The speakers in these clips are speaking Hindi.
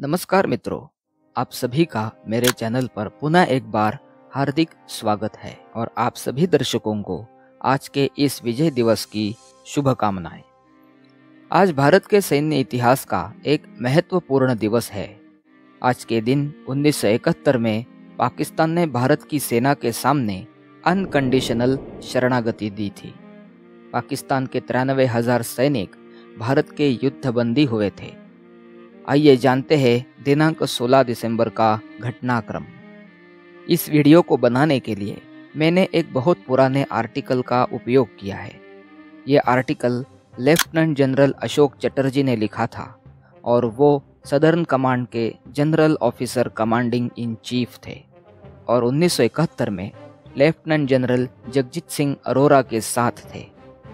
नमस्कार मित्रों, आप सभी का मेरे चैनल पर पुनः एक बार हार्दिक स्वागत है और आप सभी दर्शकों को आज के इस विजय दिवस की शुभकामनाएं। आज भारत के सैन्य इतिहास का एक महत्वपूर्ण दिवस है। आज के दिन 1971 में पाकिस्तान ने भारत की सेना के सामने अनकंडीशनल शरणागति दी थी। पाकिस्तान के 93,000 सैनिक भारत के युद्धबंदी हुए थे। आइए जानते हैं दिनांक 16 दिसंबर का घटनाक्रम। इस वीडियो को बनाने के लिए मैंने एक बहुत पुराने आर्टिकल का उपयोग किया है। ये article lieutenant general Ashok Chatterjee ने लिखा था और वो सदर्न कमांड के general officer commanding in chief थे और 1971 में लेफ्टिनेंट जनरल जगजीत सिंह अरोरा के साथ थे।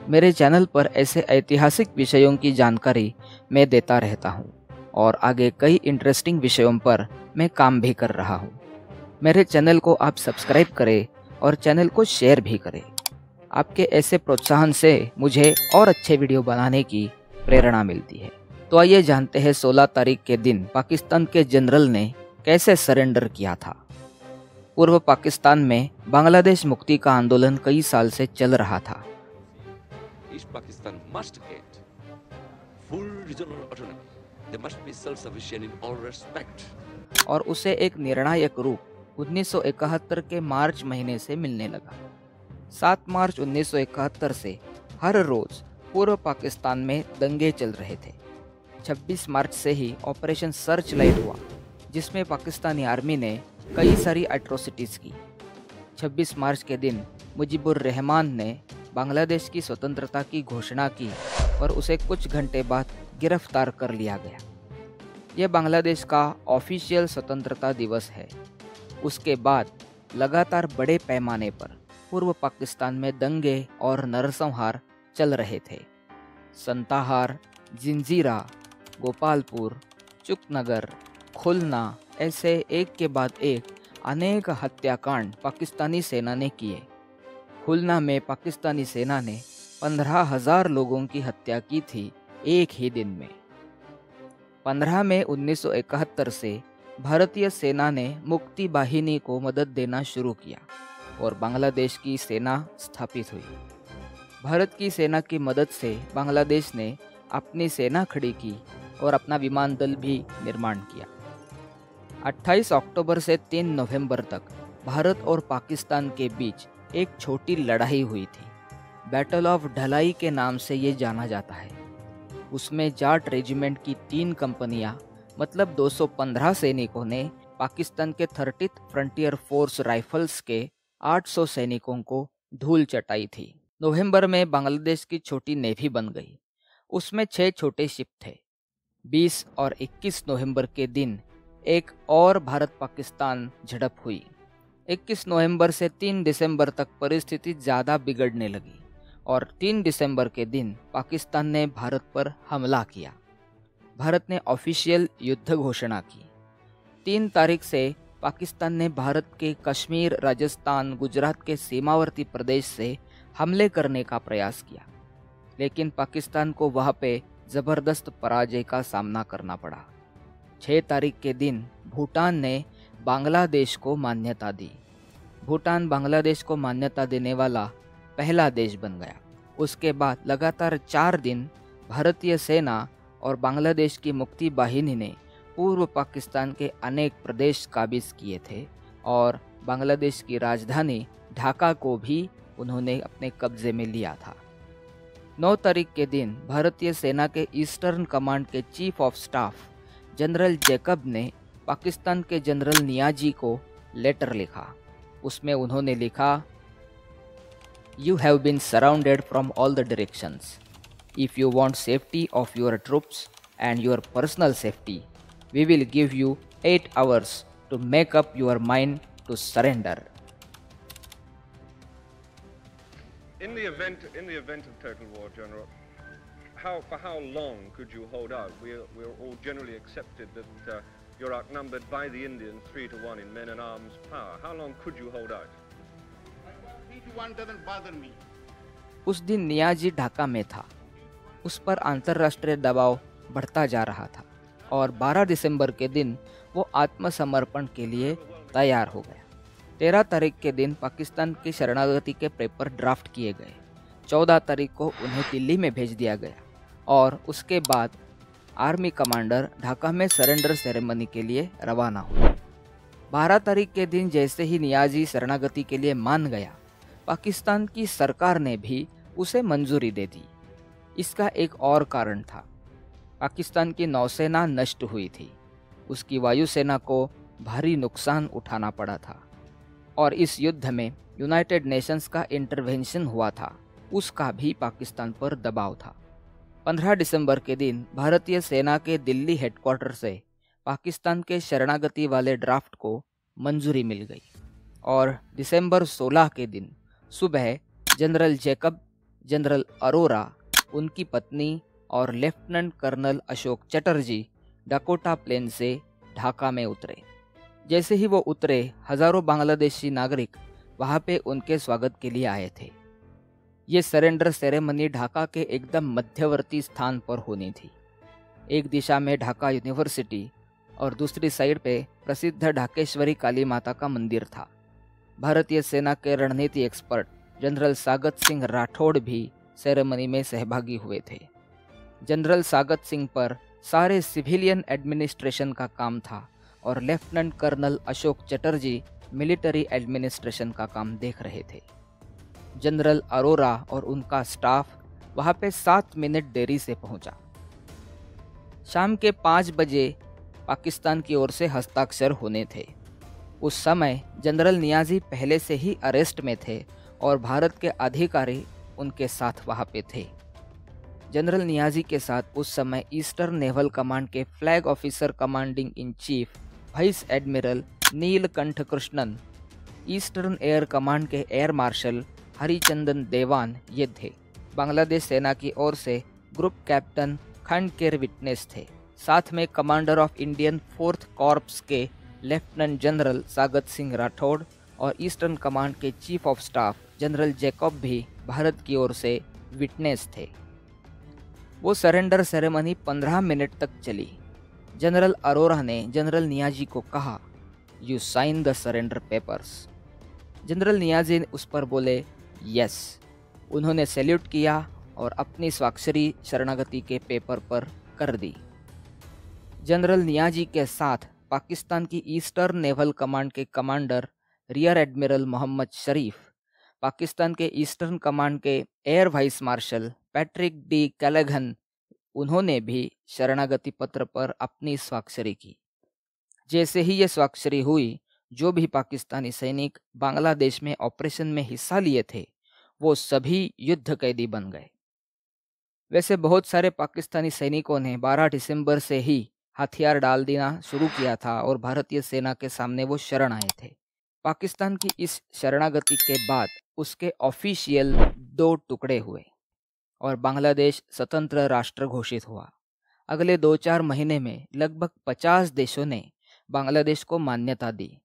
मेरे चैनल पर ऐसे ऐतिहासिक विषयों की जानकारी मैं देता रहता हूँ और आगे कई इंटरेस्टिंग विषयों पर मैं काम भी कर रहा हूँ। मेरे चैनल को आप सब्सक्राइब करें और चैनल को शेयर भी करें। आपके ऐसे प्रोत्साहन से मुझे और अच्छे वीडियो बनाने की प्रेरणा मिलती है। तो आइए जानते हैं 16 तारीख के दिन पाकिस्तान के जनरल ने कैसे सरेंडर किया था। पूर्व पाकिस्तान में बांग्लादेश मुक्ति का आंदोलन कई साल से चल रहा था। East Pakistan must get full regional autonomy. They must be self-sufficient in all respect. और उसे एक निर्णायक रूप 1971 के मार्च महीने से मिलने लगा। 7 मार्च 1971 से हर रोज पूर्व पाकिस्तान में दंगे चल रहे थे। 26 मार्च से ही ऑपरेशन सर्च लाइट हुआ, जिसमें पाकिस्तानी आर्मी ने कई सारी एट्रोसिटीज की। 26 मार्च के दिन मुजीबुर रहमान ने बांग्लादेश की स्वतंत्रता की घोषणा की और उसे कुछ घंटे बाद गिरफ्तार कर लिया गया। यह बांग्लादेश का ऑफिशियल स्वतंत्रता दिवस है। उसके बाद लगातार बड़े पैमाने पर पूर्व पाकिस्तान में दंगे और नरसंहार चल रहे थे। संताहार, जिंजीरा, गोपालपुर, चुकनगर, खुलना, ऐसे एक के बाद एक अनेक हत्याकांड पाकिस्तानी सेना ने किए। खुलना में पाकिस्तानी सेना ने 15,000 लोगों की हत्या की थी एक ही दिन में। 15 मई 1971 से भारतीय सेना ने मुक्ति बाहिनी को मदद देना शुरू किया और बांग्लादेश की सेना स्थापित हुई। भारत की सेना की मदद से बांग्लादेश ने अपनी सेना खड़ी की और अपना विमान दल भी निर्माण किया। 28 अक्टूबर से 3 नवंबर तक भारत और पाकिस्तान के बीच एक छोटी लड़ाई हुई थी। बैटल ऑफ ढलाई के नाम से ये जाना जाता है। उसमें जाट रेजिमेंट की 3 कंपनियां मतलब 215 सैनिकों ने पाकिस्तान के 30th फ्रंटियर फोर्स राइफल्स के 800 सैनिकों को धूल चटाई थी। नवंबर में बांग्लादेश की छोटी नेवी बन गई। उसमें 6 छोटे शिप थे। 20 और 21 नवंबर के दिन एक और भारत पाकिस्तान झड़प हुई। 21 नवंबर से 3 दिसंबर तक परिस्थिति ज़्यादा बिगड़ने लगी और 3 दिसंबर के दिन पाकिस्तान ने भारत पर हमला किया। भारत ने ऑफिशियल युद्ध घोषणा की। 3 तारीख से पाकिस्तान ने भारत के कश्मीर, राजस्थान, गुजरात के सीमावर्ती प्रदेश से हमले करने का प्रयास किया, लेकिन पाकिस्तान को वहां पे ज़बरदस्त पराजय का सामना करना पड़ा। 6 तारीख के दिन भूटान ने बांग्लादेश को मान्यता दी। भूटान बांग्लादेश को मान्यता देने वाला पहला देश बन गया। उसके बाद लगातार 4 दिन भारतीय सेना और बांग्लादेश की मुक्ति बाहिनी ने पूर्व पाकिस्तान के अनेक प्रदेश काबिज किए थे और बांग्लादेश की राजधानी ढाका को भी उन्होंने अपने कब्जे में लिया था। 9 तारीख के दिन भारतीय सेना के ईस्टर्न कमांड के chief of staff general Jacob ने पाकिस्तान के जनरल नियाजी को लेटर लिखा। उसमें उन्होंने लिखा, You have been surrounded from all the directions. If you want safety of your troops and your personal safety, we will give you 8 hours to make up your mind to surrender. In the event of total war, General, for how long could you hold out? We're all generally accepted that you're outnumbered by the Indians 3-1 in men and arms power. How long could you hold out? 3-1 doesn't bother me. उस दिन नियाजी ढाका में था। उस पर अंतर्राष्ट्रीय दबाव बढ़ता जा रहा था। और 12 दिसंबर के दिन वो आत्मसमर्पण के लिए तैयार हो गया। 13 तारीख के दिन पाकिस्तान की शरणागति के पेपर ड्राफ्ट किए गए। 14 तारीख को उन्हें दिल्ली में भेज दिया गया और उसके बाद आर्मी कमांडर ढाका में सरेंडर सेरेमनी के लिए रवाना हुआ। 12 तारीख के दिन जैसे ही नियाजी शरणागति के लिए मान गया, पाकिस्तान की सरकार ने भी उसे मंजूरी दे दी। इसका एक और कारण था। पाकिस्तान की नौसेना नष्ट हुई थी, उसकी वायुसेना को भारी नुकसान उठाना पड़ा था और इस युद्ध में यूनाइटेड नेशंस का इंटरवेंशन हुआ था, उसका भी पाकिस्तान पर दबाव था। 15 दिसंबर के दिन भारतीय सेना के दिल्ली हेडक्वार्टर से पाकिस्तान के शरणागति वाले ड्राफ्ट को मंजूरी मिल गई और दिसंबर 16 के दिन सुबह जनरल जैकब, जनरल अरोरा, उनकी पत्नी और lieutenant colonel Ashok Chatterjee Dakota plane से ढाका में उतरे। जैसे ही वो उतरे, हजारों बांग्लादेशी नागरिक वहाँ पे उनके स्वागत के लिए आए थे। ये सरेंडर सेरेमनी ढाका के एकदम मध्यवर्ती स्थान पर होनी थी। एक दिशा में ढाका यूनिवर्सिटी और दूसरी साइड पे प्रसिद्ध ढाकेश्वरी काली माता का मंदिर था। भारतीय सेना के रणनीति एक्सपर्ट जनरल सागत सिंह राठौड़ भी सेरेमनी में सहभागी हुए थे। जनरल सागत सिंह पर सारे सिविलियन एडमिनिस्ट्रेशन का काम था और lieutenant colonel Ashok Chatterjee military administration का काम देख रहे थे। जनरल अरोरा और उनका स्टाफ वहाँ पे 7 मिनट देरी से पहुंचा। शाम के 5 बजे पाकिस्तान की ओर से हस्ताक्षर होने थे। उस समय जनरल नियाजी पहले से ही अरेस्ट में थे और भारत के अधिकारी उनके साथ वहाँ पे थे। जनरल नियाजी के साथ उस समय ईस्टर्न नेवल कमांड के flag officer commanding in chief vice admiral Neelkanth Krishnan, eastern air command के एयर मार्शल हरिचंदन देवान ये थे। बांग्लादेश सेना की ओर से ग्रुप कैप्टन खंडकेर विटनेस थे। साथ में commander of Indian 4th corps के लेफ्टिनेंट जनरल सागत सिंह राठौड़ और ईस्टर्न कमांड के chief of staff general Jacob भी भारत की ओर से विटनेस थे। वो सरेंडर सेरेमनी 15 मिनट तक चली। जनरल अरोरा ने जनरल नियाजी को कहा, you sign the surrender papers. General Niazi उस पर बोले यस। उन्होंने सैल्यूट किया और अपनी स्वाक्षरी शरणागति के पेपर पर कर दी। जनरल नियाजी के साथ पाकिस्तान की ईस्टर्न नेवल कमांड के commander rear admiral Mohammad Sharif, Pakistan के ईस्टर्न कमांड के air vice marshal Patrick D Callaghan, उन्होंने भी शरणागति पत्र पर अपनी स्वाक्षरी की। जैसे ही ये स्वाक्षरी हुई, जो भी पाकिस्तानी सैनिक बांग्लादेश में ऑपरेशन में हिस्सा लिए थे वो सभी युद्ध कैदी बन गए। वैसे बहुत सारे पाकिस्तानी सैनिकों ने 12 दिसंबर से ही हथियार डाल देना शुरू किया था और भारतीय सेना के सामने वो शरण आए थे। पाकिस्तान की इस शरणागति के बाद उसके ऑफिशियल 2 टुकड़े हुए और बांग्लादेश स्वतंत्र राष्ट्र घोषित हुआ। अगले 2-4 महीने में लगभग 50 देशों ने बांग्लादेश को मान्यता दी।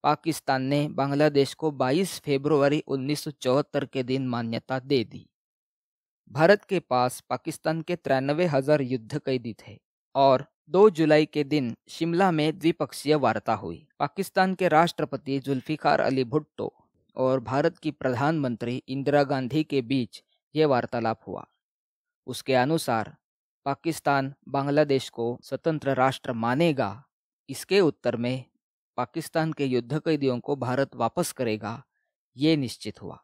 पाकिस्तान ने बांग्लादेश को 22 फरवरी 1974 के दिन मान्यता दे दी। भारत के पास पाकिस्तान के 93,000 युद्ध कैदी थे और 2 जुलाई के दिन शिमला में द्विपक्षीय वार्ता हुई। पाकिस्तान के राष्ट्रपति जुल्फिकार अली भुट्टो और भारत की प्रधानमंत्री इंदिरा गांधी के बीच ये वार्तालाप हुआ। उसके अनुसार पाकिस्तान बांग्लादेश को स्वतंत्र राष्ट्र मानेगा। इसके उत्तर में पाकिस्तान के युद्ध कैदियों को भारत वापस करेगा, ये निश्चित हुआ।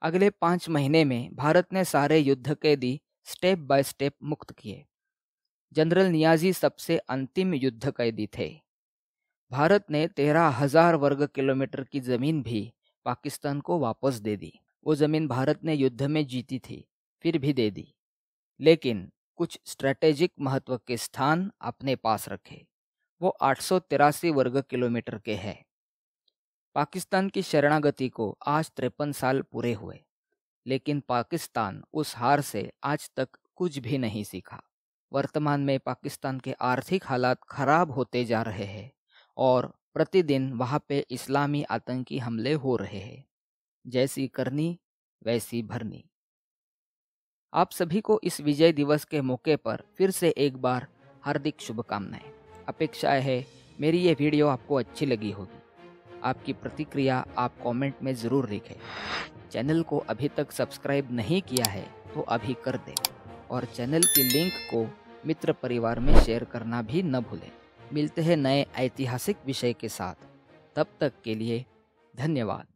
अगले 5 महीने में भारत ने सारे युद्ध कैदी स्टेप बाय स्टेप मुक्त किए। जनरल नियाजी सबसे अंतिम युद्ध कैदी थे। भारत ने 13,000 वर्ग किलोमीटर की जमीन भी पाकिस्तान को वापस दे दी। वो जमीन भारत ने युद्ध में जीती थी, फिर भी दे दी, लेकिन कुछ स्ट्रेटेजिक महत्व के स्थान अपने पास रखे। वो 883 वर्ग किलोमीटर के हैं। पाकिस्तान की शरणागति को आज 53 साल पूरे हुए, लेकिन पाकिस्तान उस हार से आज तक कुछ भी नहीं सीखा। वर्तमान में पाकिस्तान के आर्थिक हालात खराब होते जा रहे हैं और प्रतिदिन वहाँ पे इस्लामी आतंकी हमले हो रहे हैं। जैसी करनी वैसी भरनी। आप सभी को इस विजय दिवस के मौके पर फिर से एक बार हार्दिक शुभकामनाएं। अपेक्षा है मेरी ये वीडियो आपको अच्छी लगी होगी। आपकी प्रतिक्रिया आप कमेंट में ज़रूर लिखें। चैनल को अभी तक सब्सक्राइब नहीं किया है तो अभी कर दें और चैनल की लिंक को मित्र परिवार में शेयर करना भी न भूलें। मिलते हैं नए ऐतिहासिक विषय के साथ, तब तक के लिए धन्यवाद।